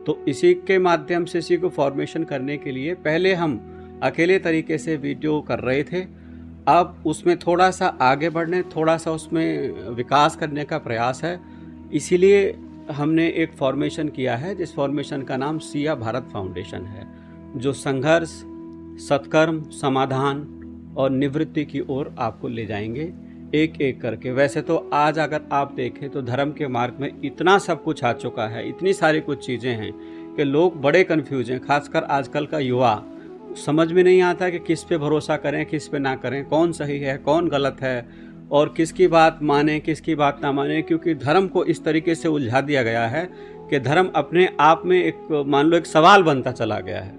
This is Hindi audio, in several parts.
तो इसी के माध्यम से इसी को फॉर्मेशन करने के लिए पहले हम अकेले तरीके से वीडियो कर रहे थे। अब उसमें थोड़ा सा आगे बढ़ने, थोड़ा सा उसमें विकास करने का प्रयास है। इसीलिए हमने एक फॉर्मेशन किया है जिस फॉर्मेशन का नाम सिया भारत फाउंडेशन है, जो संघर्ष, सत्कर्म, समाधान और निवृत्ति की ओर आपको ले जाएंगे एक एक करके। वैसे तो आज अगर आप देखें तो धर्म के मार्ग में इतना सब कुछ आ चुका है, इतनी सारी कुछ चीज़ें हैं कि लोग बड़े कन्फ्यूज हैं। खासकर आजकल का युवा समझ में नहीं आता कि किस पे भरोसा करें, किस पे ना करें, कौन सही है, कौन गलत है और किसकी बात माने, किसकी बात ना माने। क्योंकि धर्म को इस तरीके से उलझा दिया गया है कि धर्म अपने आप में एक, मान लो, एक सवाल बनता चला गया है।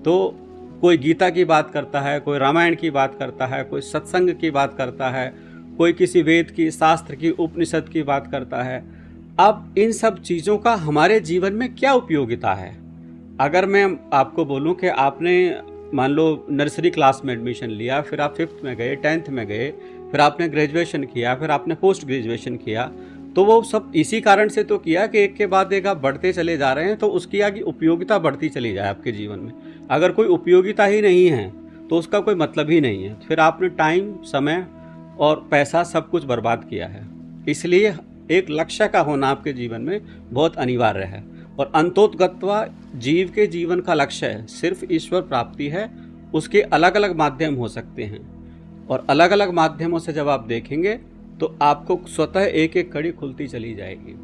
तो कोई गीता की बात करता है, कोई रामायण की बात करता है, कोई सत्संग की बात करता है, कोई किसी वेद की, शास्त्र की, उपनिषद की बात करता है। अब इन सब चीज़ों का हमारे जीवन में क्या उपयोगिता है? अगर मैं आपको बोलूं कि आपने मान लो नर्सरी क्लास में एडमिशन लिया, फिर आप 5th में गए, 10th में गए, फिर आपने ग्रेजुएशन किया, फिर आपने पोस्ट ग्रेजुएशन किया, तो वो सब इसी कारण से तो किया कि एक के बाद एक आप बढ़ते चले जा रहे हैं, तो उसकी आगे उपयोगिता बढ़ती चली जाए आपके जीवन में। अगर कोई उपयोगिता ही नहीं है तो उसका कोई मतलब ही नहीं है। फिर आपने टाइम, समय और पैसा सब कुछ बर्बाद किया है। इसलिए एक लक्ष्य का होना आपके जीवन में बहुत अनिवार्य है। और अंतोतगत्वा जीव के जीवन का लक्ष्य है सिर्फ ईश्वर प्राप्ति है। उसके अलग अलग माध्यम हो सकते हैं और अलग अलग माध्यमों से जब आप देखेंगे तो आपको स्वतः एक एक कड़ी खुलती चली जाएगी।